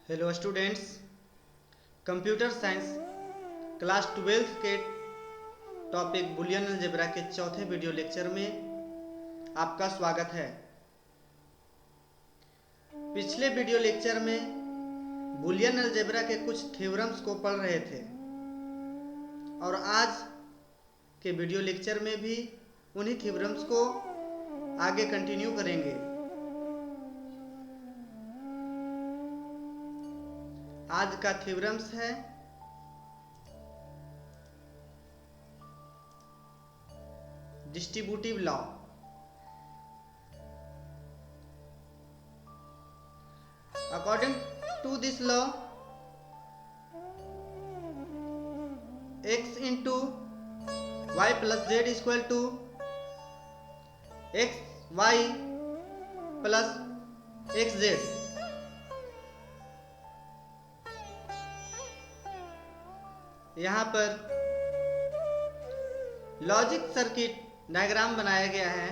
Hello students, computer science class 12 के topic Boolean algebra के चौथे वीडियो लेक्चर में आपका स्वागत है। पिछले वीडियो लेक्चर में बुलियन अलजेब्रा के कुछ थ्योरम्स को पढ़ रहे थे और आज के वीडियो लेक्चर में भी उन्हीं थ्योरम्स को आगे कंटिन्यू करेंगे। आज का थ्योरम्स है distributive law. According to this law, x into y plus z equal to x y plus x z. यहाँ पर लॉजिक सर्किट डायग्राम बनाया गया है।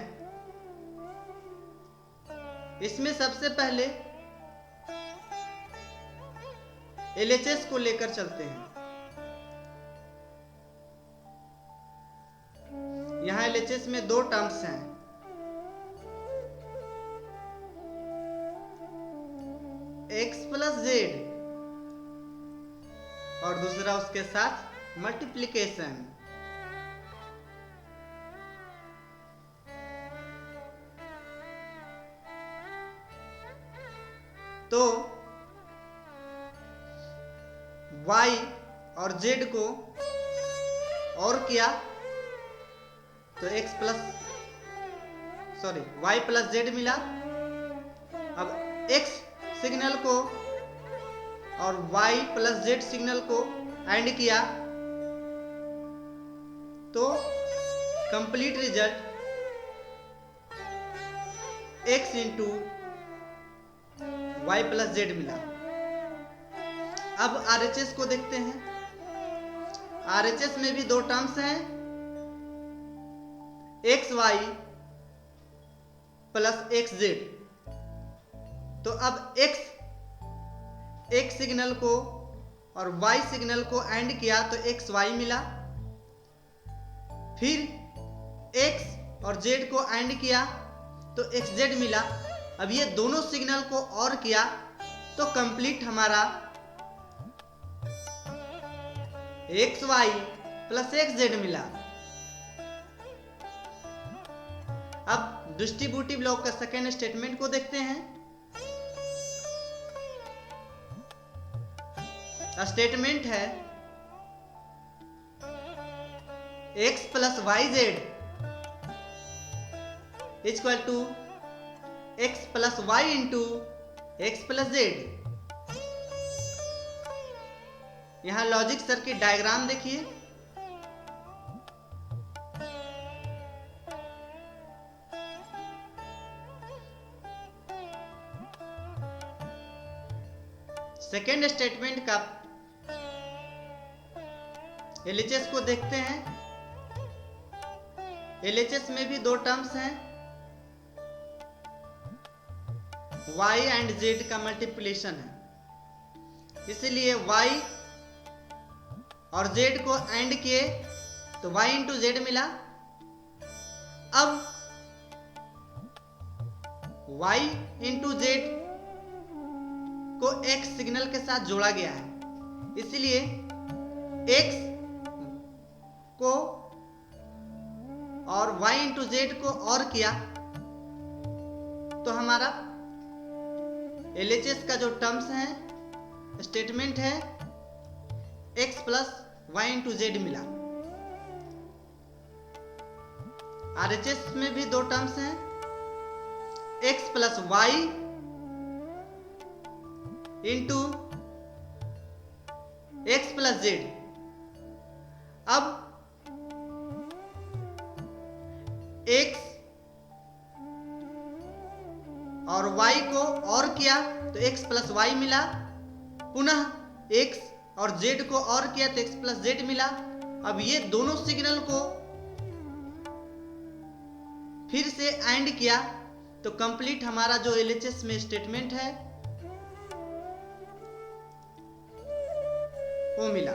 इसमें सबसे पहले एलएचएस को लेकर चलते हैं। यहाँ एलएचएस में दो टर्म्स हैं, एक्स प्लस जेड और दूसरा उसके साथ मल्टीप्लिकेशन। तो y और z को और किया तो y प्लस z मिला। अब x सिग्नल को और y प्लस z सिग्नल को एंड किया तो complete result x into y plus Z मिला। अब RHS को देखते हैं। RHS में भी दो टर्म्स हैं, x y plus x z. तो अब एक्स सिग्नल को और वाई सिग्नल को एंड किया तो एक्स वाई मिला। फिर एक्स और जेड को एंड किया तो एक्स जेड मिला। अब ये दोनों सिग्नल को और किया तो कंप्लीट हमारा x y plus x z मिला। अब डिस्ट्रीब्यूटिव लॉ का सेकेंड स्टेटमेंट को देखते हैं। स्टेटमेंट है x plus y z equal to x plus y into x plus z. यहां लॉजिक सर्किट डायग्राम देखिए। सेकेंड स्टेटमेंट का एलएचएस को देखते हैं। एलएचएस में भी दो टर्म्स हैं, y एंड z का मल्टीप्लिकेशन है, इसलिए y और z को एंड किए तो y इंटू जेड मिला। अब y इंटू जेड को x सिग्नल के साथ जोड़ा गया है, इसलिए x को और y इंटू जेड को और किया तो हमारा एलएचएस का जो टर्म्स है स्टेटमेंट है x plus y into z मिला। आरएचएस में भी दो टर्म्स हैं, x plus y into x plus z. अब x और y को और किया तो x प्लस वाई मिला। पुनः x और z को और किया तो x प्लस जेड मिला। अब ये दोनों सिग्नल को फिर से एंड किया तो कंप्लीट हमारा जो एलएचएस में स्टेटमेंट है वो मिला।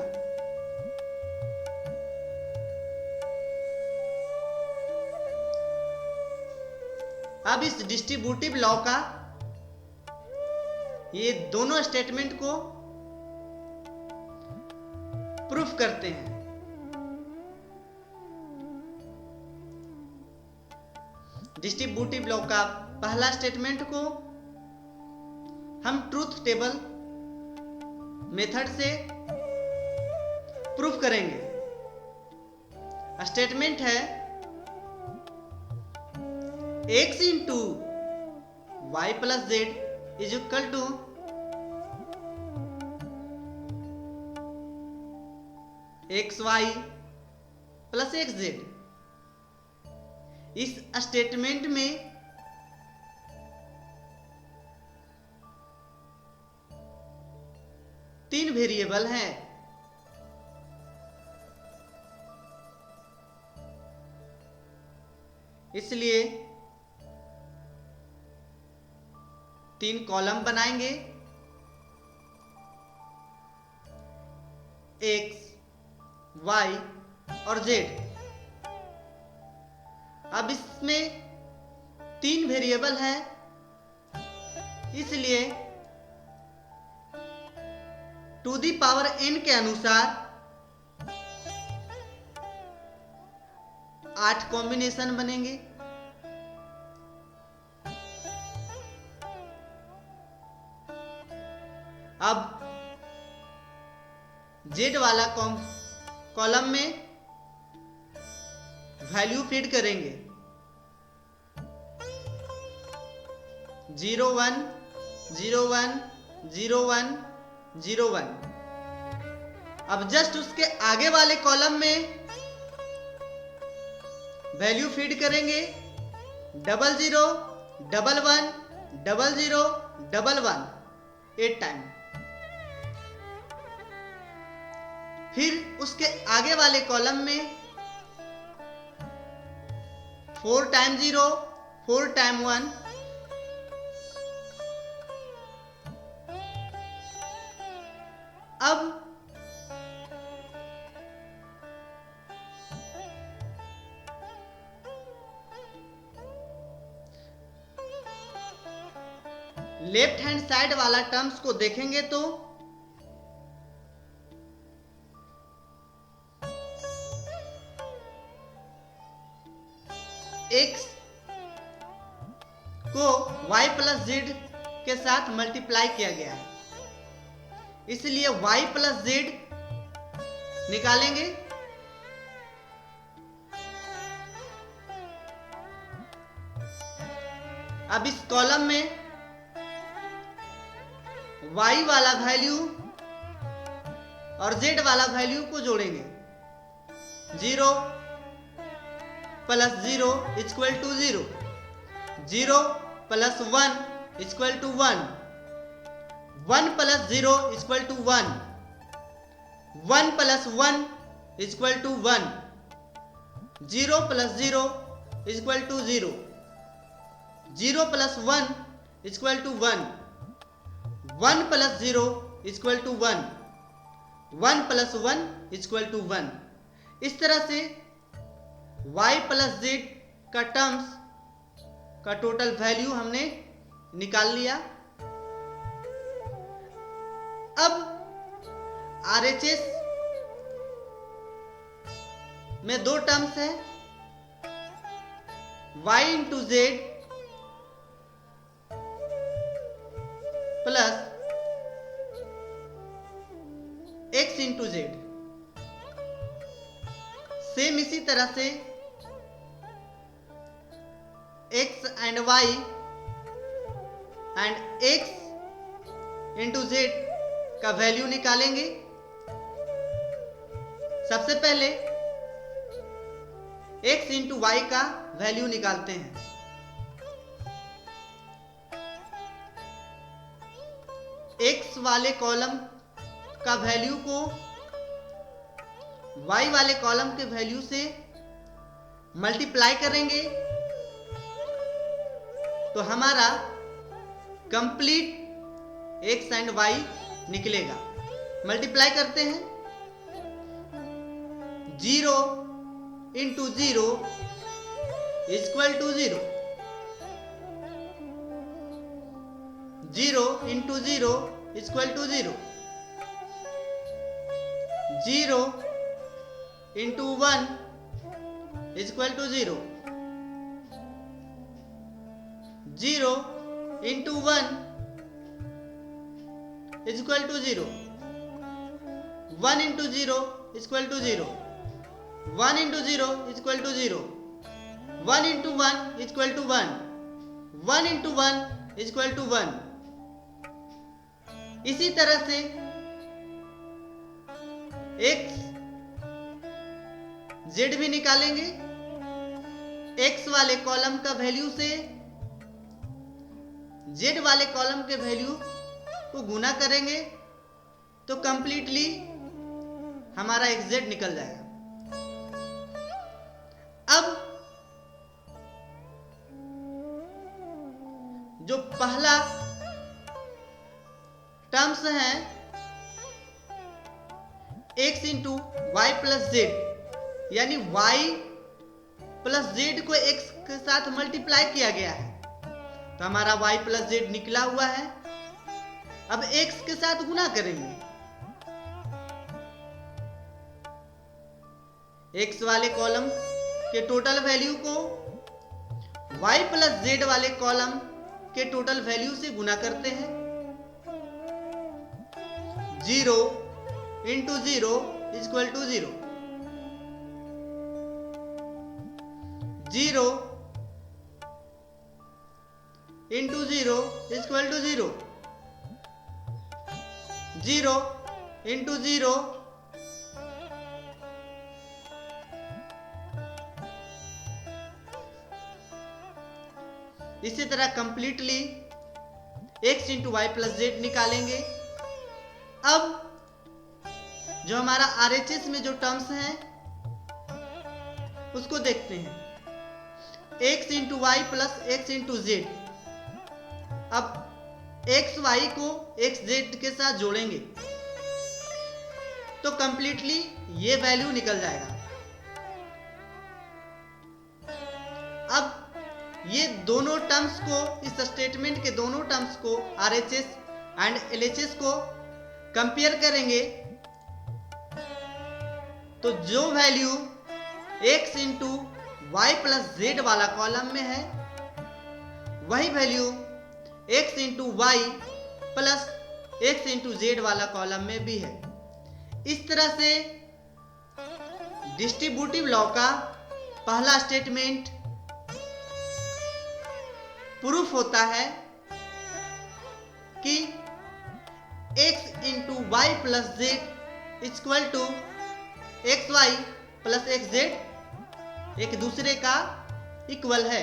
अब इस डिस्ट्रीब्यूटिव लॉ का ये दोनों स्टेटमेंट को प्रूफ करते हैं। डिस्ट्रीब्यूटिव लॉ का पहला स्टेटमेंट को हम ट्रूथ टेबल मेथड से प्रूफ करेंगे। स्टेटमेंट है x into y plus z is equal to x y plus x z. इस स्टेटमेंट में तीन वेरिएबल हैं। इसलिए तीन कॉलम बनाएंगे, x, y और z। अब इसमें तीन वेरिएबल है, इसलिए टू दी पावर n के अनुसार 8 कॉम्बिनेशन बनेंगे। अब z वाला कॉलम में वैल्यू फीड करेंगे 0 1 0 1 0 1 0 1। अब जस्ट उसके आगे वाले कॉलम में वैल्यू फीड करेंगे 00 11 00 11 8 टाइम। फिर उसके आगे वाले कॉलम में 4 टाइम 0 4 टाइम 1। अब लेफ्ट हैंड साइड वाला टर्म्स को देखेंगे तो x को y प्लस जेड के साथ मल्टीप्लाई किया गया है, इसलिए y प्लस जेड निकालेंगे। अब इस कॉलम में y वाला वैल्यू और z वाला वैल्यू को जोड़ेंगे। 0 plus 0 equal to 0, 0 plus 1 equal to 1, 1 plus 0 equal to 1, 1 plus 1 equal to 1, 0 plus 0 equal to 0, 0 plus 1 equal to 1, 1 plus 0 equal to 1, 1 plus 1 equal to 1। इस तरह से y प्लस जेड का terms का total value हमने निकाल लिया। अब RHS में दो टर्म्स है, y into Z plus x into Z. Same इसी तरह से x and y and x into Z का वैल्यू निकालेंगे। सबसे पहले x इंटू वाई का वैल्यू निकालते हैं। x वाले कॉलम का वैल्यू को y वाले कॉलम के वैल्यू से मल्टीप्लाई करेंगे तो हमारा कंप्लीट x एंड y निकलेगा। मल्टीप्लाई करते हैं 0 into 0 is equal to 0. 0 into 0 is equal to 0. 0 into 1 is equal to 0. 0 into 1 is equal to 0. 1 into 0 is equal to 0. 1 into 0 is equal to 0. 1 into 1 is equal to 1. 1 into 1 is equal to 1. इसी तरह से x z भी निकालेंगे। x वाले column का value से z वाले column के वैल्यू को गुना करेंगे तो कंप्लीटली हमारा xz निकल जाएगा। अब जो पहला टर्म्स है x into y plus z, यानी y प्लस जेड को x के साथ मल्टीप्लाई किया गया है तो हमारा y प्लस जेड निकला हुआ है। अब x के साथ गुना करेंगे। x वाले कॉलम के टोटल वैल्यू को y प्लस जेड वाले कॉलम के टोटल वैल्यू से गुना करते हैं। 0 into 0 is equal to 0. 0 into 0 is equal to 0. 0 into 0 इसी तरह completely x into y plus z निकालेंगे। अब जो हमारा RHS में जो टर्म्स हैं उसको देखते हैं। x into y plus x into z. अब एक्स वाई को एक्स जेड के साथ जोड़ेंगे तो कंप्लीटली ये वैल्यू निकल जाएगा। अब ये दोनों टर्म्स को, इस स्टेटमेंट के दोनों टर्म्स को RHS एंड LHS को कंपेयर करेंगे तो जो value x into y plus z वाला कॉलम में है वही value x into y plus x into z वाला कॉलम में भी है। इस तरह से डिस्ट्रीब्यूटिव लॉ का पहला स्टेटमेंट प्रूफ होता है कि x into y plus z equal to x y plus x z एक दूसरे का इक्वल है।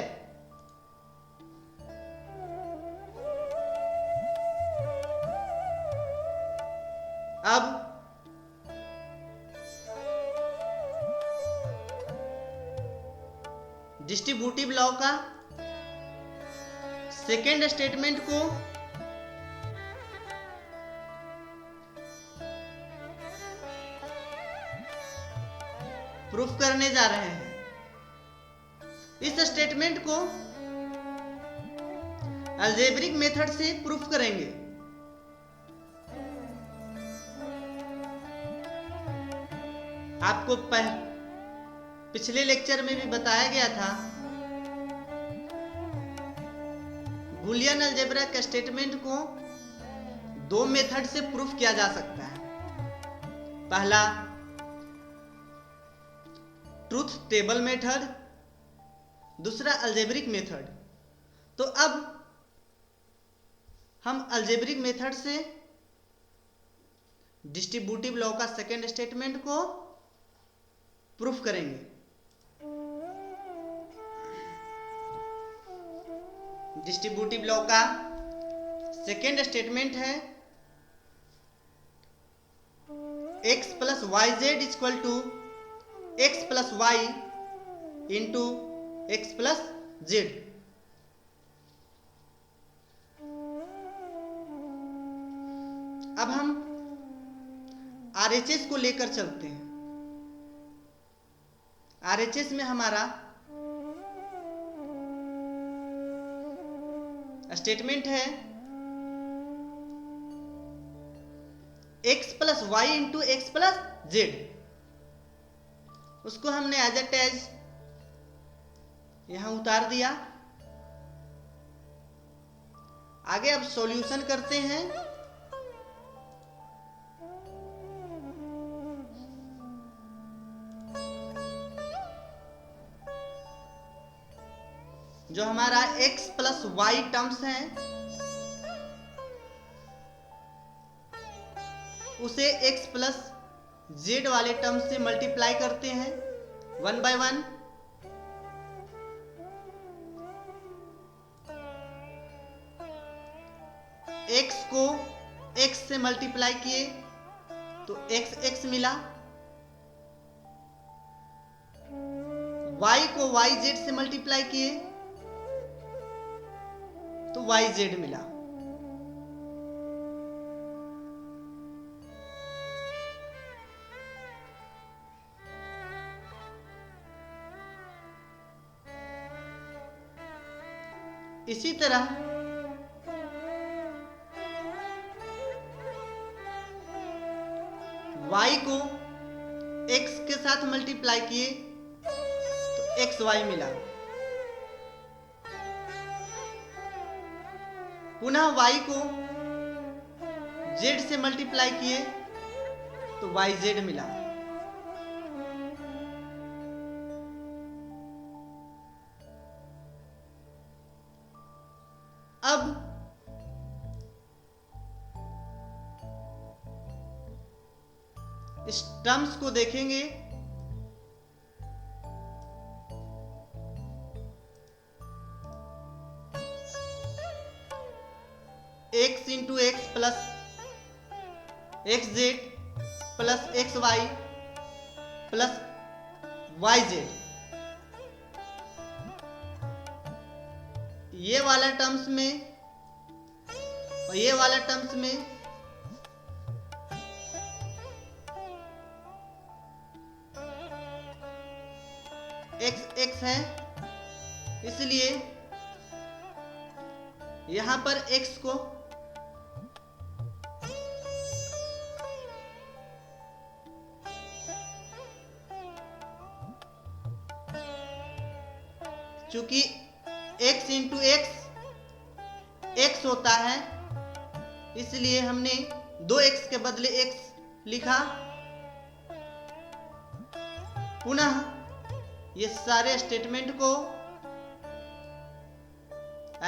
अब डिस्ट्रीब्यूटिव लॉ का सेकेंड स्टेटमेंट को प्रूफ करने जा रहे हैं। इस स्टेटमेंट को अलजेब्रिक मेथड से प्रूफ करेंगे। आपको पिछले लेक्चर में भी बताया गया था बुलियन अलजेब्रा के स्टेटमेंट को दो मेथड से प्रूफ किया जा सकता है। पहला ट्रूथ टेबल मेथड, दूसरा अलजेब्रिक मेथड। तो अब हम अलजेब्रिक मेथड से डिस्ट्रीब्यूटिव लॉ का सेकेंड स्टेटमेंट को प्रूफ करेंगे। डिस्ट्रीब्यूटिव लॉ का सेकेंड स्टेटमेंट है x plus y z equal to x plus y into x plus z. अब हम RHS को लेकर चलते हैं। RHS में हमारा स्टेटमेंट है x plus y into x plus z, उसको हमने एज एट एज यहां उतार दिया। आगे अब सॉल्यूशन करते हैं। जो हमारा x प्लस वाई टर्म्स है उसे x प्लस जेड वाले टर्म्स से मल्टीप्लाई करते हैं 1 बाय 1। x को x से मल्टीप्लाई किए तो x मिला, y को yz से मल्टीप्लाई किए तो yz मिला। इसी तरह y को x के साथ मल्टीप्लाई किए तो xy मिला, पुनः y को z से मल्टीप्लाई किए तो yz मिला। अब इस टर्म्स को देखेंगे। x into x plus x z plus x y plus y z, ये वाला टर्म्स में और ये वाला टर्म्स में x है, इसलिए यहां पर x को चूंकि x इंटू एक्स होता है इसलिए हमने 2x के बदले x लिखा। पुनः ये सारे स्टेटमेंट को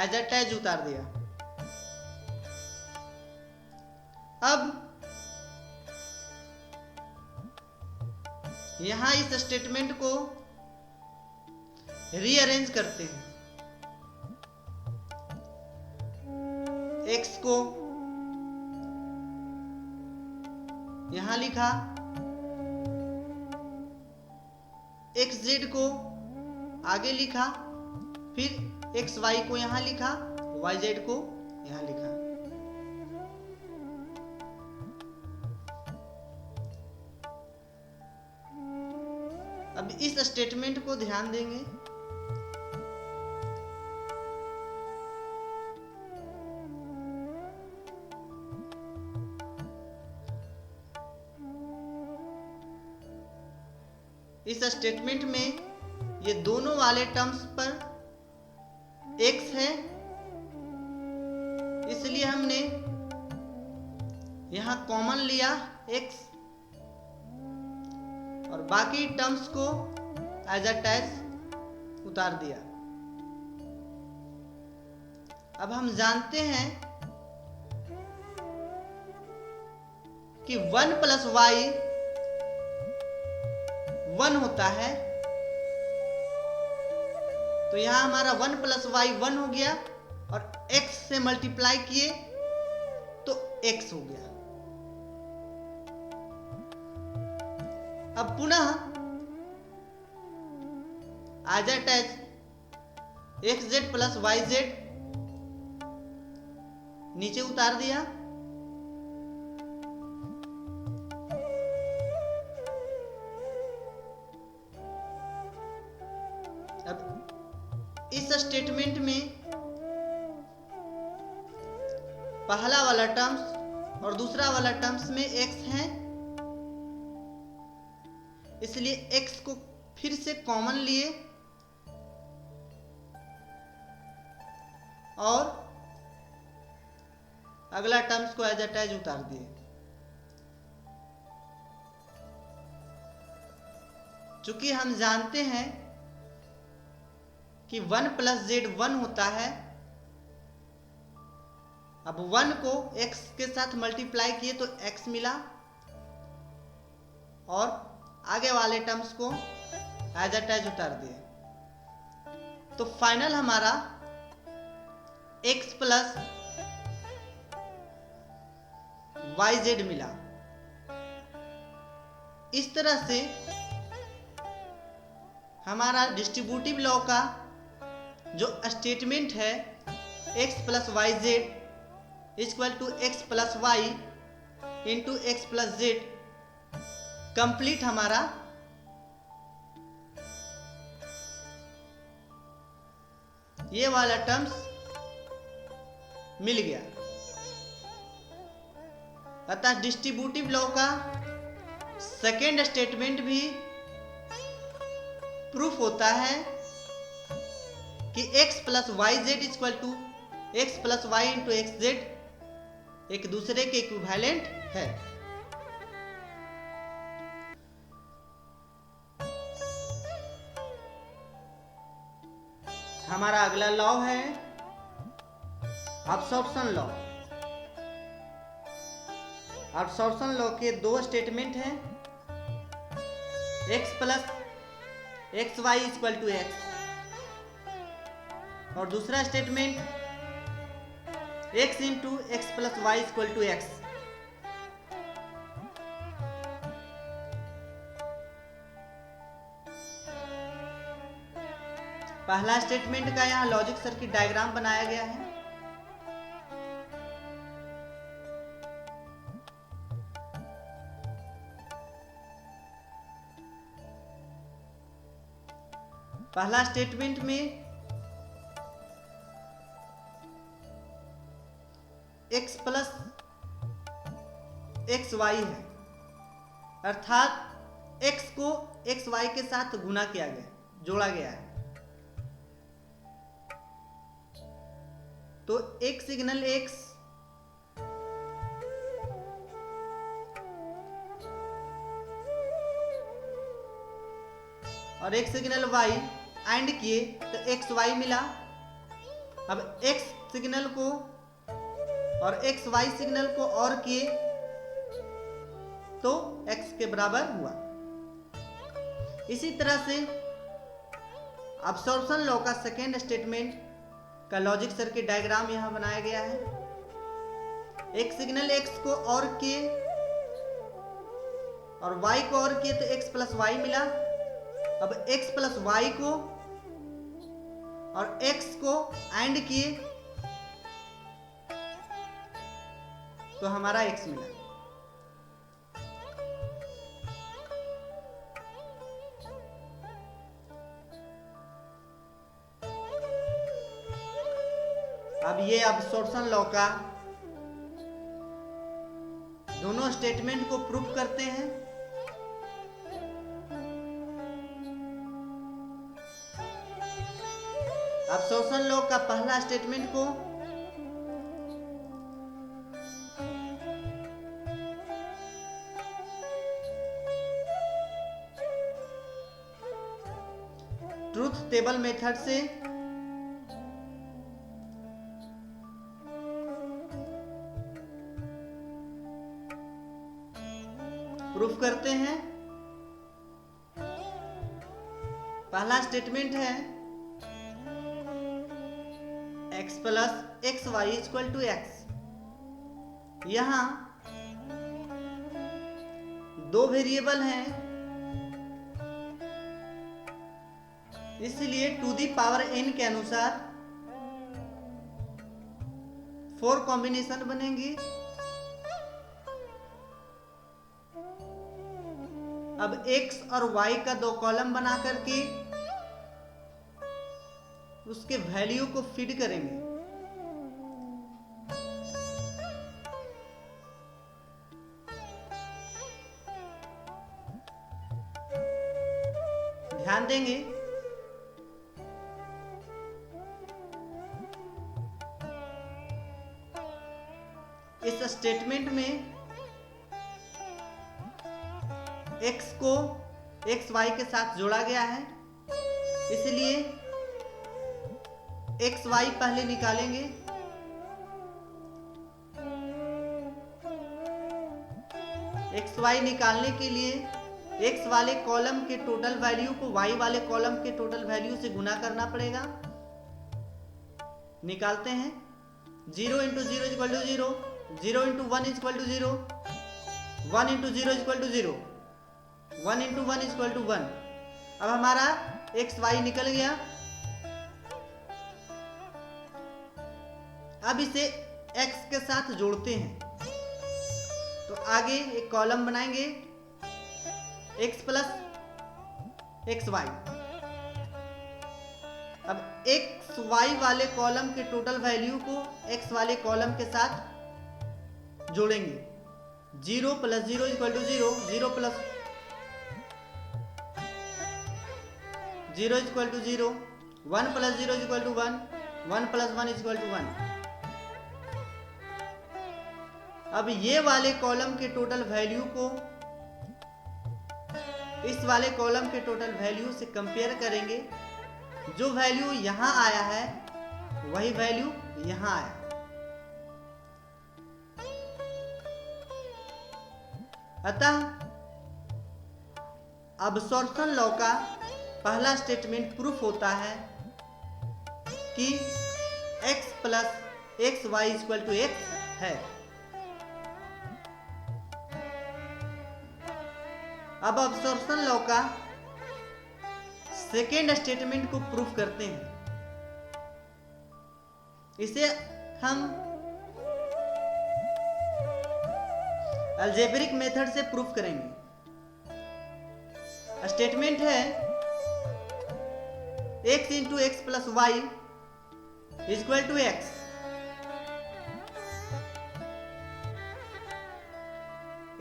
एज एट एज उतार दिया। अब यहां इस स्टेटमेंट को रीअरेंज करते हैं। x को यहां लिखा, xz को आगे लिखा, फिर xy को यहां लिखा, yz को यहां लिखा। अब इस स्टेटमेंट को ध्यान देंगे। इस स्टेटमेंट में ये दोनों वाले टर्म्स पर x है, इसलिए हमने यहां कॉमन लिया x और बाकी टर्म्स को एज अ एज उतार दिया। अब हम जानते हैं कि 1 प्लस वाई 1 होता है, तो यहां हमारा 1 प्लस वाई 1 हो गया और x से मल्टीप्लाई किए तो x हो गया। अब पुनः as it is x z plus y z नीचे उतार दिया। अब इस स्टेटमेंट में पहला वाला टर्म्स और दूसरा वाला टर्म्स में x है, इसलिए x को फिर से कॉमन लिए और अगला टर्म्स को एज इट इज उतार दिए। चूंकि हम जानते हैं कि 1 + z 1 होता है, अब 1 को x के साथ मल्टीप्लाई किए तो x मिला और आगे वाले टर्म्स को एज इट इज उतार दिए, तो फाइनल हमारा x + yz मिला। इस तरह से हमारा डिस्ट्रीब्यूटिव लॉ का जो स्टेटमेंट है x + yz = x + y × x + z complete हमारा ये वाला टर्म्स मिल गया। अतः डिस्ट्रीब्यूटिव लॉ का सेकेंड स्टेटमेंट भी प्रूफ होता है कि x + yz = x + y × xz एक दूसरे के इक्विवेलेंट है। हमारा अगला लॉ है अब्सॉर्प्शन लॉ। अब्सॉर्प्शन लॉ के दो स्टेटमेंट हैं, x + xy = x और दूसरा statement x × x + y = x। पहला स्टेटमेंट का यहाँ लॉजिक सर्किट डायग्राम बनाया गया है। पहला स्टेटमेंट में x + xy है, अर्थात x को xy के साथ गुणा किया गया, जोड़ा गया है। तो एक सिग्नल x और एक सिग्नल y एंड किए तो xy मिला। अब x सिग्नल को और xy सिग्नल को और किए तो x के बराबर हुआ। इसी तरह से अब्सॉर्प्शन लॉ का सेकेंड स्टेटमेंट का लॉजिक सर्किट डायग्राम यहां बनाया गया है। एक सिग्नल x को और किए और y को और किए तो x + y मिला। अब x + y को और x को एंड किए तो हमारा x मिला। अब ये अब्सॉर्प्शन लॉ का दोनों स्टेटमेंट को प्रूफ करते हैं। अब्सॉर्प्शन लॉ का पहला स्टेटमेंट को ट्रूथ टेबल मेथड से प्रूफ करते हैं। पहला स्टेटमेंट है x + xy = x। यहां दो वेरिएबल हैं, इसलिए टू दी पावर n के अनुसार 4 कॉम्बिनेशन बनेंगी। अब x और y का दो कॉलम बना करके उसके वैल्यू को फीड करेंगे। ध्यान देंगे इस स्टेटमेंट में x को xy के साथ जोड़ा गया है, इसलिए xy पहले निकालेंगे। xy निकालने के लिए x वाले कॉलम के टोटल वैल्यू को y वाले कॉलम के टोटल वैल्यू से गुना करना पड़ेगा। निकालते हैं। 0 into 0 equal to 0, 0 into 1 equal to 0, 1 into 0 equal to 0, 1 into 1 equal to 1। अब हमारा एक्स वाई निकल गया। अब इसे x के साथ जोड़ते हैं, तो आगे एक कॉलम बनाएंगे x प्लस एक्स वाई। अब एक्स वाई वाले कॉलम के टोटल वैल्यू को x वाले कॉलम के साथ जोड़ेंगे। 0 plus 0 equal to 0, 0 plus 0 equal to 0, 1 plus 0 equal to 1, 1 plus 1 equal to 1। अब ये वाले कॉलम के टोटल वैल्यू को इस वाले कॉलम के टोटल वैल्यू से कंपेयर करेंगे। जो वैल्यू यहां आया है वही वैल्यू यहां आया। अतः अब्सॉर्प्शन लॉ का पहला स्टेटमेंट प्रूफ होता है कि x plus x y equal to x है। अब अब्सॉर्प्शन लॉ का सेकेंड स्टेटमेंट को प्रूफ करते हैं। इसे हम अलजेब्रिक मेथड से प्रूफ करेंगे। स्टेटमेंट है x into x plus y equal to x.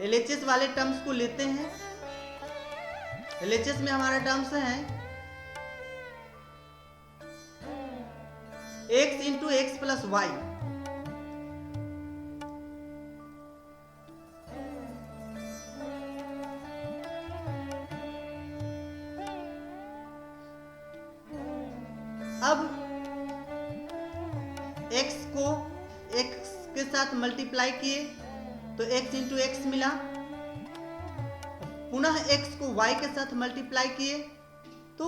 LHS वाले टर्म्स को लेते हैं। LHS में हमारा टर्म्स है x into x plus y. अब x को x के साथ मल्टीप्लाई किए तो x इंटू एक्स मिला। पुनः x को y के साथ मल्टीप्लाई किए तो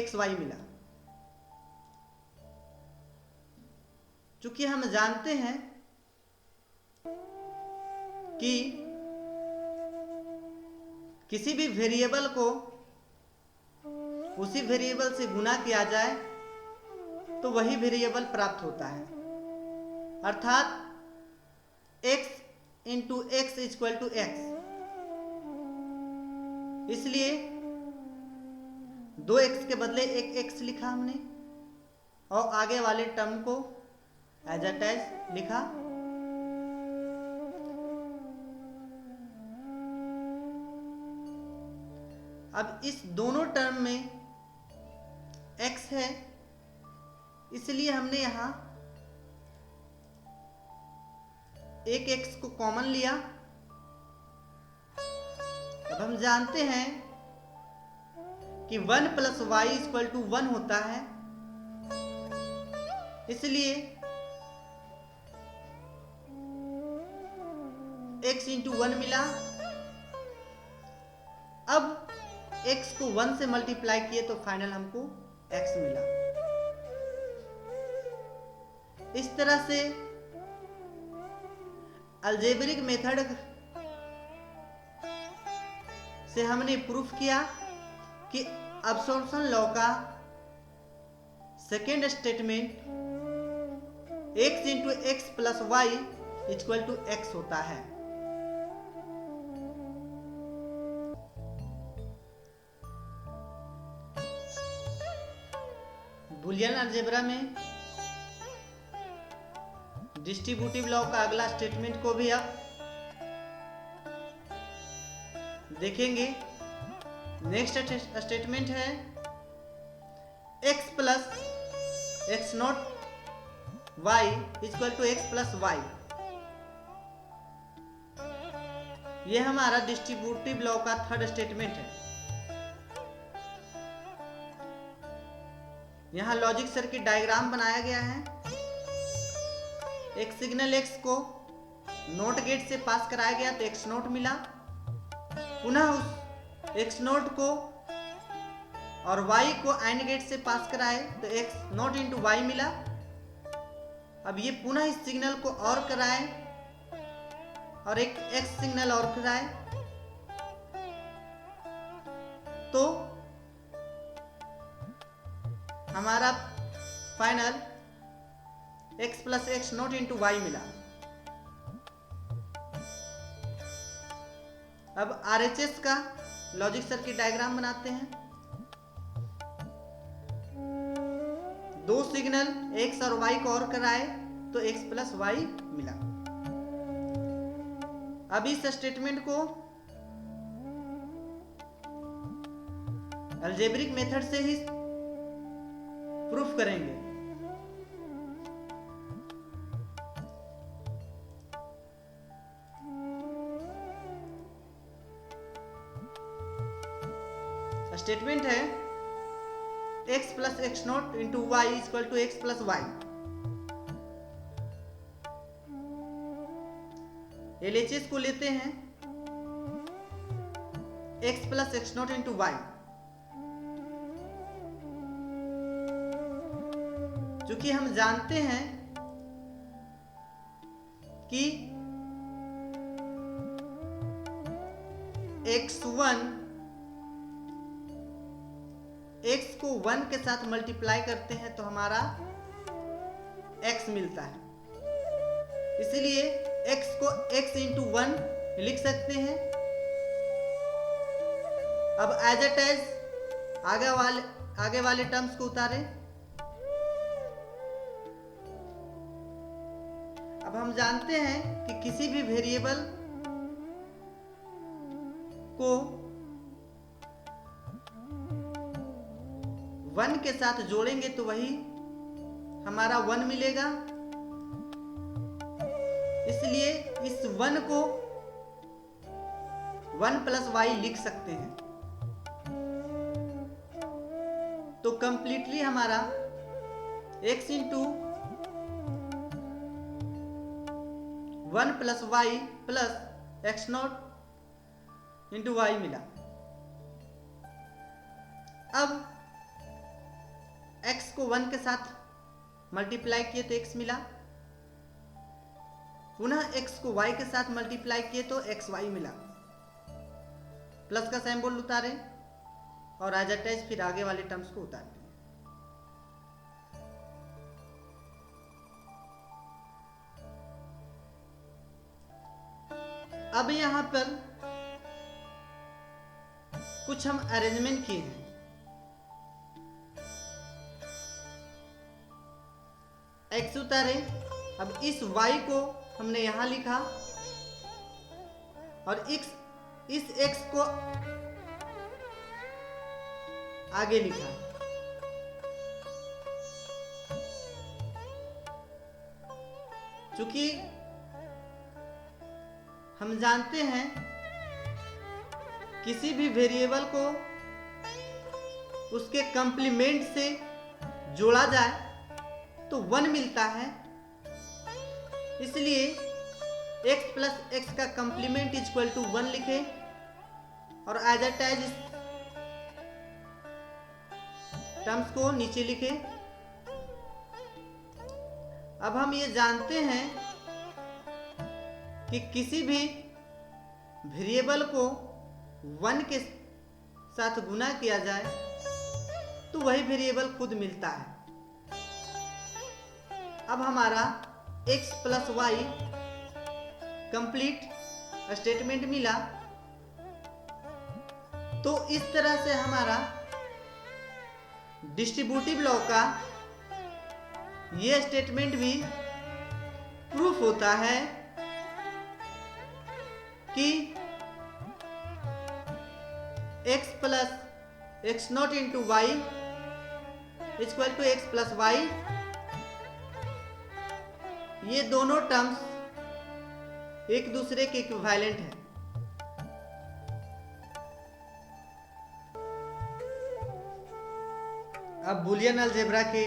xy मिला। चूंकि हम जानते हैं कि किसी भी वेरिएबल को उसी वेरिएबल से गुना किया जाए तो वही वेरिएबल प्राप्त होता है, अर्थात x into x equal to x. इसलिए 2x के बदले एक x लिखा हमने और आगे वाले टर्म को एज इट इज लिखा। अब इस दोनों टर्म में x है, इसलिए हमने यहां एक x को कॉमन लिया। अब हम जानते हैं कि 1 प्लस वाई इक्वल टू 1 होता है, इसलिए x इंटू 1 मिला। अब x को 1 से मल्टीप्लाई किए तो फाइनल हमको x मिला। इस तरह से अलजेब्रिक मेथड से हमने प्रूफ किया कि अब्सॉर्प्शन लॉ का second statement x into x plus y equal to x होता है। बूलियन अलजेब्रा में डिस्ट्रीब्यूटिव लॉ का अगला स्टेटमेंट को भी आप देखेंगे। नेक्स्ट स्टेटमेंट है x plus x not y equal to x plus y. यह हमारा डिस्ट्रीब्यूटिव लॉ का थर्ड स्टेटमेंट है। यहां लॉजिक सर्किट डायग्राम बनाया गया है। एक सिग्नल x को नोट गेट से पास कराया गया तो x नोट मिला, पुनः उस x नोट को और y को AND गेट से पास कराए तो x नोट इंटू वाई मिला। अब ये पुनः इस सिग्नल को और कराए और एक x सिग्नल और कराए तो हमारा final x plus x not into y मिला। अब RHS का लॉजिक सर्किट डायग्राम बनाते हैं। दो सिग्नल x और y को और कराए तो x प्लस वाई मिला। अब इस स्टेटमेंट को अलजेब्रिक मेथड से ही प्रूफ करेंगे। स्टेटमेंट है x plus x not into y equal to x plus y. LHS को लेते हैं x plus x not into y. चूंकि हम जानते हैं कि x1 x को 1 के साथ मल्टीप्लाई करते हैं तो हमारा x मिलता है, इसलिए x को x इंटू 1 लिख सकते हैं। अब एज इट इज आगे वाले टर्म्स को उतारें। अब हम जानते हैं कि किसी भी वेरिएबल को 1 के साथ जोड़ेंगे तो वही हमारा 1 मिलेगा, इसलिए इस 1 को 1 प्लस वाई लिख सकते हैं। तो कंप्लीटली हमारा x into 1 plus y plus x not into y मिला। अब x को 1 के साथ मल्टीप्लाई किए तो x मिला, पुनः x को y के साथ मल्टीप्लाई किए तो xy मिला। प्लस का सिंबल उतारें और एज इट इज फिर आगे वाले टर्म्स को उतार दें। अब यहां पर कुछ हम अरेंजमेंट किए हैं। x उतारे, अब इस y को हमने यहां लिखा और इस x को आगे लिखा। चूंकि हम जानते हैं किसी भी वेरिएबल को उसके कंप्लीमेंट से जोड़ा जाए तो 1 मिलता है, इसलिए x प्लस एक्स का कंप्लीमेंट इक्वल टू 1 लिखे और एज इट इज टर्म्स को नीचे लिखे। अब हम ये जानते हैं कि किसी भी वेरिएबल को 1 के साथ गुना किया जाए तो वही वेरिएबल खुद मिलता है। अब हमारा x plus y complete statement मिला। तो इस तरह से हमारा डिस्ट्रीब्यूटिव लॉ का ये स्टेटमेंट भी प्रूफ होता है कि x plus x not into y equal to x plus y, ये दोनों टर्म्स एक दूसरे के इक्विवेलेंट हैं। अब बूलियन अलजेब्रा के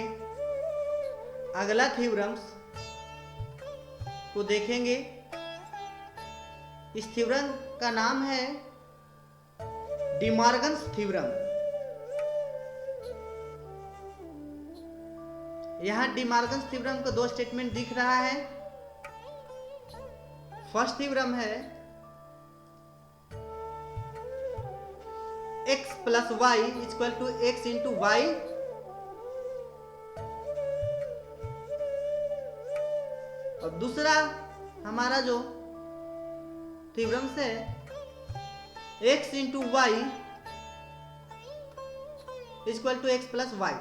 अगला थ्योरम्स को देखेंगे। इस थ्योरम का नाम है डी मॉर्गन्स थ्योरम। यहां डी मॉर्गन्स थ्योरम का दो स्टेटमेंट दिख रहा है। फर्स्ट थ्योरम है x plus y equal to x into y, और दूसरा हमारा जो थ्योरम है x into y equal to x plus y.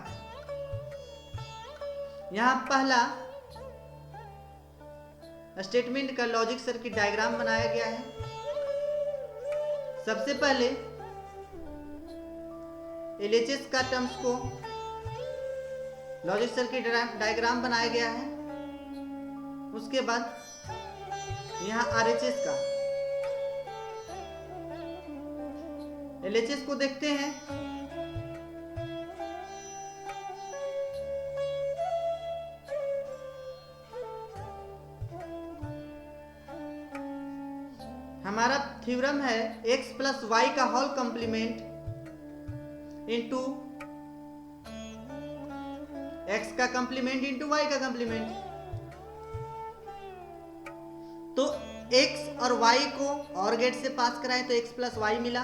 यहां पहला स्टेटमेंट का लॉजिक सर्किट डायग्राम बनाया गया है। सबसे पहले LHS का टर्म्स को लॉजिक सर्किट डायग्राम बनाया गया है। उसके बाद यहाँ RHS का, LHS को देखते हैं। हमारा थ्योरम है x प्लस वाई का होल कंप्लीमेंट इंटू x का कंप्लीमेंट इंटू y का कंप्लीमेंट। तो x और y को और गेट से पास कराएं तो x प्लस वाई मिला।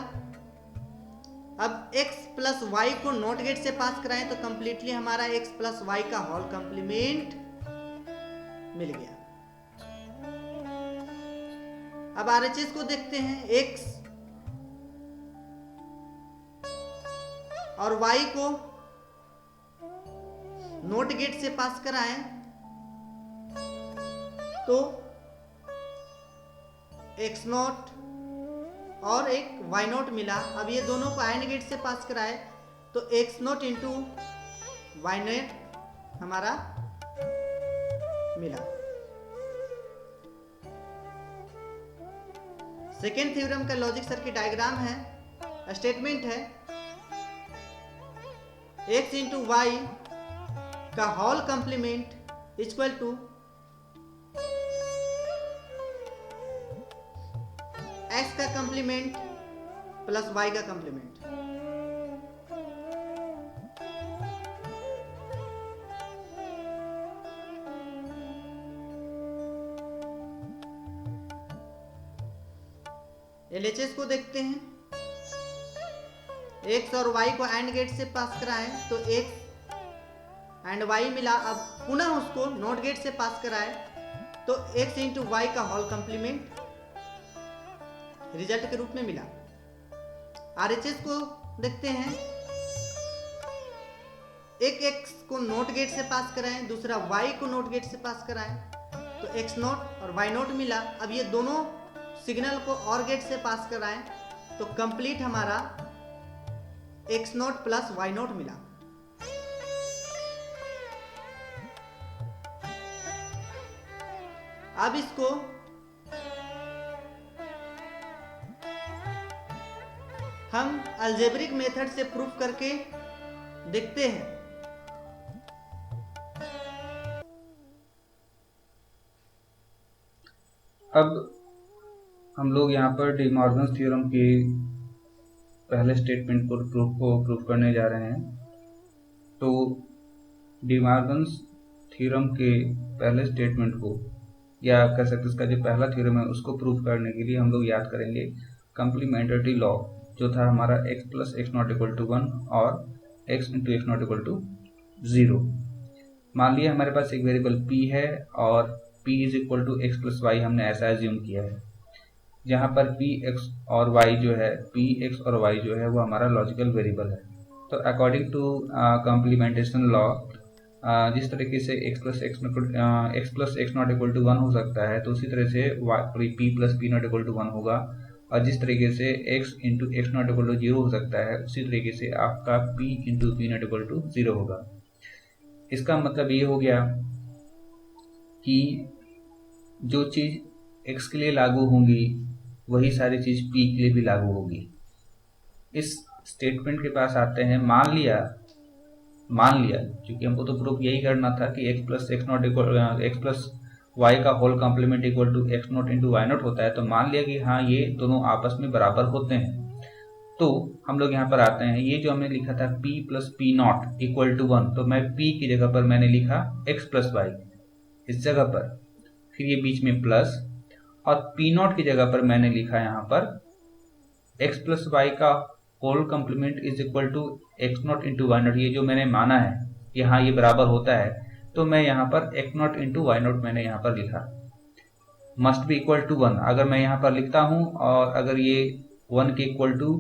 अब x प्लस वाई को नॉट गेट से पास कराएं तो कंप्लीटली हमारा x प्लस वाई का होल कंप्लीमेंट मिल गया। अब RHS को देखते हैं। x और y को नोट गेट से पास कराएं तो x नोट और एक y नोट मिला। अब ये दोनों को AND गेट से पास कराए तो x not into y not हमारा मिला। सेकेंड थ्योरम का लॉजिक सर्किट डायग्राम है। स्टेटमेंट है x इंटू वाई का whole complement equal to x का कंप्लीमेंट प्लस y का कंप्लीमेंट। LHS को देखते हैं। x और y को AND गेट से पास कराएं तो x एंड y मिला। अब पुनः उसको नॉट गेट से पास कराएं तो x इंटू वाई का होल कंप्लीमेंट रिजल्ट के रूप में मिला। RHS को देखते हैं। एक x को नॉट गेट से पास कराएं, दूसरा y को नॉट गेट से पास कराएं तो x नॉट और y नॉट मिला। अब ये दोनों सिग्नल को और गेट से पास कराएं तो कंप्लीट हमारा x not plus y not मिला। अब इसको हम अलजेब्रिक मेथड से प्रूफ करके देखते हैं। अब हम लोग यहाँ पर डी मॉर्गन्स थ्योरम के पहले स्टेटमेंट को प्रूफ करने जा रहे हैं। तो डी मॉर्गन्स थ्योरम के पहले स्टेटमेंट को, या कह सकते इसका जो पहला थ्योरम है उसको प्रूफ करने के लिए हम लोग याद करेंगे कंप्लीमेंट्रिटी लॉ, जो था हमारा x plus x not equal to 1 और x into x not equal to 0। मान लिया हमारे पास एक वेरिएबल p है और p is equal to x plus y हमने ऐसा एज्यूम किया है, जहाँ पर p x और y जो है, p x और y जो है वो हमारा लॉजिकल वेरिएबल है। तो अकॉर्डिंग टू कंप्लीमेंटेशन लॉ जिस तरीके से x plus x not equal to 1 हो सकता है, तो उसी तरह से p plus p not equal to 1 होगा। और जिस तरीके से x into x not equal to 0 हो सकता है, उसी तरीके से आपका p into P not equal to 0 होगा। इसका मतलब ये हो गया कि जो चीज़ x के लिए लागू होंगी वही सारी चीज़ p के लिए भी लागू होगी। इस स्टेटमेंट के पास आते हैं। मान लिया क्योंकि हमको तो प्रूफ यही करना था कि x plus x not equal X plus Y का whole complement equal to x not into Y not होता है। तो मान लिया कि हाँ, ये दोनों आपस में बराबर होते हैं। तो हम लोग यहाँ पर आते हैं। ये जो हमने लिखा था p plus p not equal to 1, तो मैं p की जगह पर मैंने लिखा x प्लस वाई इस जगह पर, फिर ये बीच में प्लस, और p नॉट की जगह पर मैंने लिखा यहाँ पर x प्लस वाई का whole complement is equal to x not into Y not. ये जो मैंने माना है कि हाँ ये बराबर होता है, तो मैं यहाँ पर x not into Y not मैंने यहाँ पर लिखा मस्ट बी इक्वल टू 1। अगर मैं यहाँ पर लिखता हूँ और अगर ये 1 के इक्वल टू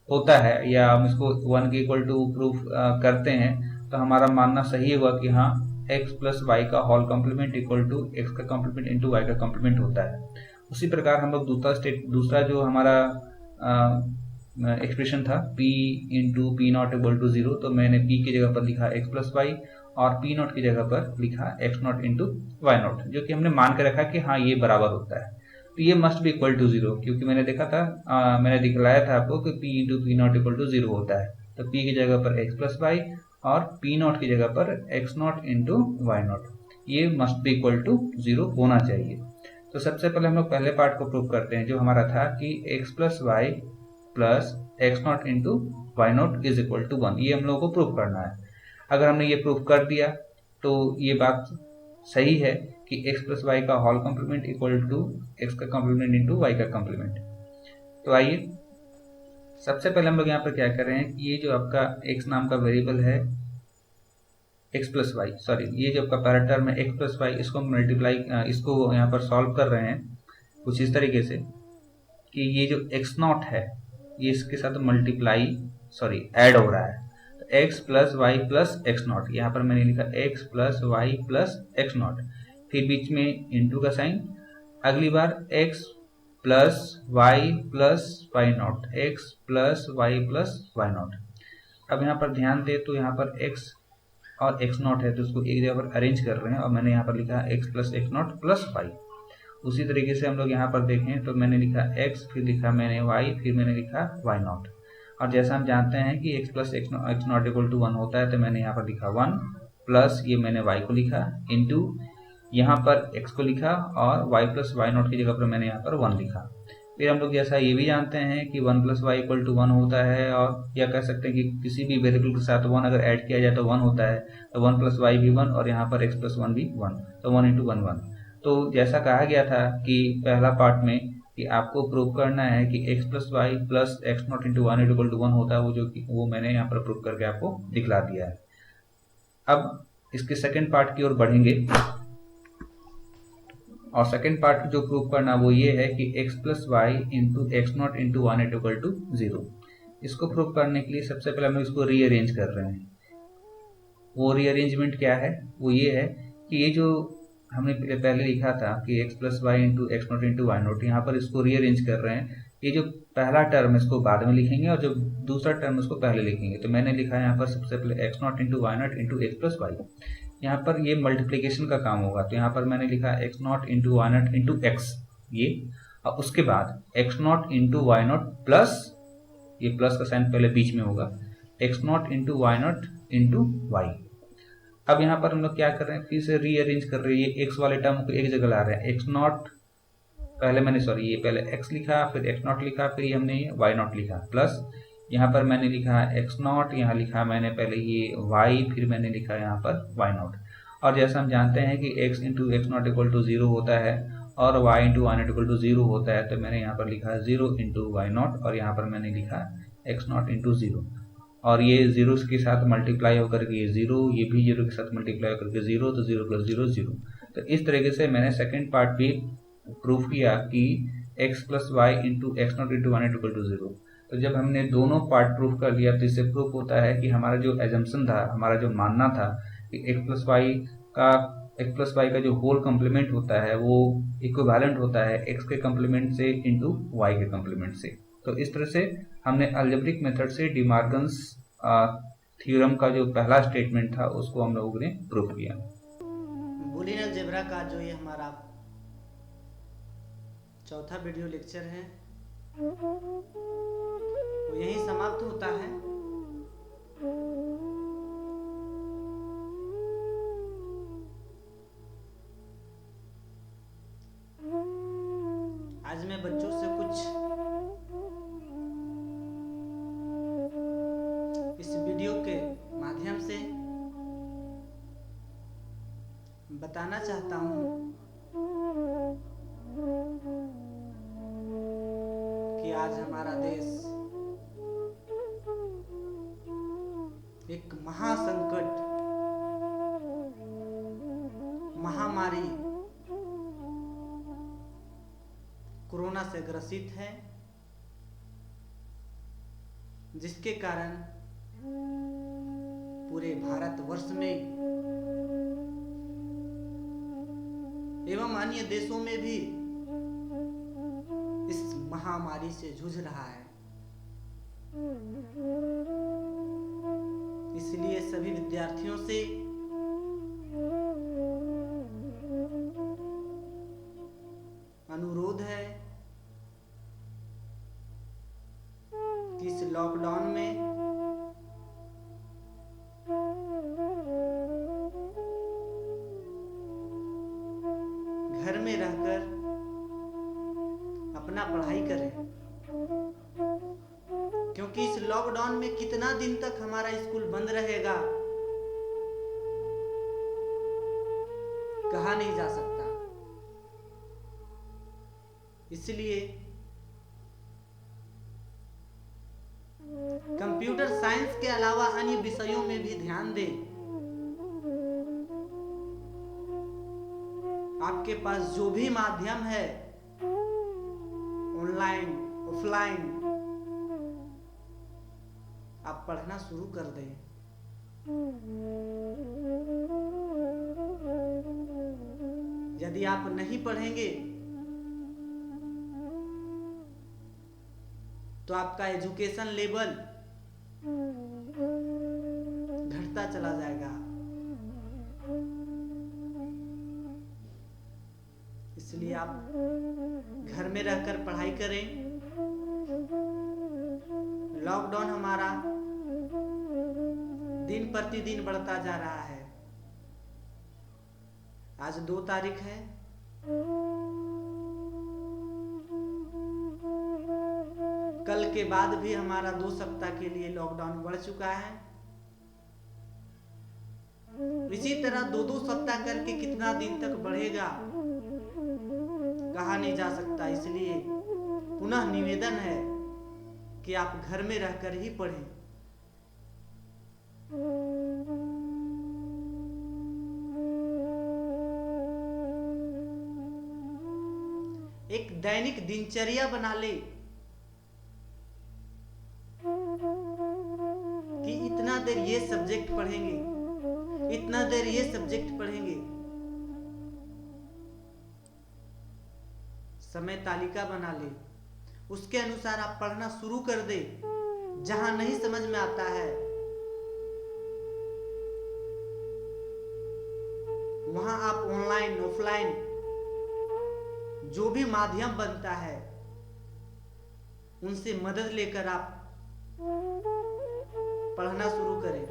होता है या हम इसको 1 के इक्वल टू प्रूफ करते हैं, तो हमारा मानना सही होगा कि हाँ x प्लस वाई का whole complement equal to x का कॉम्प्लीमेंट इंटू वाई का कॉम्प्लीमेंट होता है। उसी प्रकार हम लोग दूसरा जो हमारा एक्सप्रेशन था p into P not equal to 0, तो मैंने p की जगह पर लिखा x प्लस वाई और p नॉट की जगह पर लिखा x not into Y not, जो कि हमने मान के रखा कि हाँ ये बराबर होता है। तो ये मस्ट बी इक्वल टू 0, क्योंकि मैंने देखा था मैंने दिखलाया था आपको कि p into P not equal to 0 होता है। तो p की जगह पर x प्लस वाई और p नॉट की जगह पर x not into Y not, ये मस्ट बी इक्वल टू 0 होना चाहिए। तो सबसे पहले हम लोग पहले पार्ट को प्रूव करते हैं, जो हमारा था कि x plus y plus x not into Y not is equal to 1। ये हम लोगों को प्रूव करना है। अगर हमने ये प्रूव कर दिया तो ये बात सही है कि x प्लस वाई का whole complement equal to x का कॉम्प्लीमेंट इंटू वाई का कॉम्प्लीमेंट। तो आइए सबसे पहले हम लोग यहाँ पर क्या कर रहे हैं कि ये जो आपका x नाम का वेरिएबल है x प्लस वाई, सॉरी ये जो आपका पहला टर्म है x प्लस वाई, इसको मल्टीप्लाई इसको यहाँ पर सॉल्व कर रहे हैं कुछ इस तरीके से कि ये जो x नॉट है ये इसके साथ ऐड हो रहा है। तो x plus y plus x not, यहाँ पर मैंने लिखा x plus y plus x not, फिर बीच में इंटू का साइन, अगली बार x plus y plus y not, x plus y plus y not. अब यहाँ पर ध्यान दे तो यहाँ पर x और एक्स नॉट है, तो उसको एक जगह पर अरेंज कर रहे हैं और मैंने यहाँ पर लिखा x plus x not plus y. उसी तरीके से हम लोग यहाँ पर देखें तो मैंने लिखा x, फिर लिखा मैंने y, फिर मैंने लिखा y नॉट। और जैसा हम जानते हैं कि x plus x not equal to 1 होता है, तो मैंने यहाँ पर लिखा 1 प्लस ये मैंने y को लिखा इंटू यहाँ पर x को लिखा और y प्लस वाई नॉट की जगह पर मैंने यहाँ पर 1 लिखा। फिर हम लोग जैसा ये भी जानते हैं कि 1 प्लस वाई इक्वल टू 1 होता है, और या कह सकते हैं कि किसी भी वेरिएबल के साथ 1 अगर ऐड किया जाए तो 1 होता है। तो 1 प्लस वाई भी 1 और यहाँ पर x प्लस 1 भी 1, तो 1 इंटू 1 1। तो जैसा कहा गया था कि पहला पार्ट में कि आपको प्रूव करना है कि x plus y plus x not into one equal to 1 होता है, वो मैंने यहाँ पर प्रूव करके आपको दिखला दिया है। अब इसके सेकंड पार्ट की ओर बढ़ेंगे, और सेकंड पार्ट जो प्रूव करना वो ये है कि x plus y into x not into one equal to 0। इसको प्रूव करने के लिए सबसे पहले हम लोग इसको रीअरेंज कर रहे हैं। वो रीअरेंजमेंट क्या है, वो ये है कि ये जो हमने पहले लिखा था कि x plus y into x not into Y not, यहाँ पर इसको रीअरेंज कर रहे हैं। ये जो पहला टर्म इसको बाद में लिखेंगे और जो दूसरा टर्म उसको पहले लिखेंगे। तो मैंने लिखा है यहाँ पर सबसे पहले x not into Y not into x plus y. यहाँ पर ये मल्टीप्लीकेशन का काम होगा, तो यहाँ पर मैंने लिखा x not into Y not into x ये, और उसके बाद x not into Y not plus, ये प्लस का साइन पहले बीच में होगा, x not into Y not into y. अब यहाँ पर हम लोग क्या कर रहे हैं, फिर से रीअरेंज कर रहे हैं। ये एक्स वाले टर्म को एक जगह ला रहे हैं। एक्स नॉट पहले मैंने ये पहले एक्स लिखा, फिर एक्स नॉट लिखा, फिर ये हमने वाई नॉट लिखा, प्लस यहाँ पर मैंने लिखा एक्स नॉट, यहाँ लिखा मैंने पहले ये वाई, फिर मैंने लिखा यहाँ पर वाई नॉट। और जैसा हम जानते हैं कि x into x not equal to 0 होता है और y into Y not equal to 0 होता है, तो मैंने यहाँ पर लिखा 0 इंटू वाई नॉट और यहाँ पर मैंने लिखा एक्स नॉट इंटू 0। और ये 0 के साथ मल्टीप्लाई होकर के 0, ये भी 0 के साथ मल्टीप्लाई होकर के 0, तो 0 प्लस 0 0। तो इस तरीके से मैंने सेकंड पार्ट भी प्रूफ किया कि x plus y into x not into one equal to 0। तो जब हमने दोनों पार्ट प्रूफ कर लिया तो इससे प्रूफ होता है कि हमारा जो एजम्पशन था, हमारा जो मानना था एक्स प्लस वाई का जो होल कम्प्लीमेंट होता है वो इक्विवेलेंट होता है एक्स के कम्प्लीमेंट से इंटू वाई के कम्प्लीमेंट से। तो इस तरह से हमने अलजेब्रिक मेथड से डी मॉर्गन्स थ्योरम का जो पहला स्टेटमेंट था उसको हम लोगों ने प्रूव किया। बूलियन अलजेब्रा का जो ये हमारा चौथा वीडियो लेक्चर है वो यहीं समाप्त होता है। आज मैं बच्चों से कुछ इस वीडियो के माध्यम से बताना चाहता हूँ कि आज हमारा देश एक महासंकट, महामारी कोरोना से ग्रसित है, जिसके कारण पूरे भारतवर्ष में एवं अन्य देशों में भी इस महामारी से जूझ रहा है। इसलिए सभी विद्यार्थियों से अनुरोध है कि इस लॉकडाउन में घर में रहकर अपना पढ़ाई करें, क्योंकि इस लॉकडाउन में कितना दिन तक हमारा स्कूल बंद रहेगा कहा नहीं जा सकता। इसलिए कंप्यूटर साइंस के अलावा अन्य विषयों में भी ध्यान दें। आपके पास जो भी माध्यम है, ऑनलाइन ऑफलाइन, आप पढ़ना शुरू कर दें। यदि आप नहीं पढ़ेंगे तो आपका एजुकेशन लेवल घटता चला जाएगा। इसलिए आप घर में रहकर पढ़ाई करें। लॉकडाउन हमारा दिन प्रतिदिन बढ़ता जा रहा है। आज 2 तारीख है। कल के बाद भी हमारा 2 सप्ताह के लिए लॉकडाउन बढ़ चुका है। इसी तरह 2-2 सप्ताह करके कितना दिन तक बढ़ेगा कहा नहीं जा सकता। इसलिए पुनः निवेदन है कि आप घर में रहकर ही पढ़ें। एक दैनिक दिनचर्या बना ले कि इतना देर ये सब्जेक्ट पढ़ेंगे, इतना देर ये सब्जेक्ट पढ़ेंगे। समय तालिका बना ले, उसके अनुसार आप पढ़ना शुरू कर दे। जहां नहीं समझ में आता है वहां आप ऑनलाइन ऑफलाइन जो भी माध्यम बनता है उनसे मदद लेकर आप पढ़ना शुरू करें।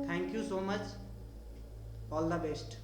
Thank you so much. All the best.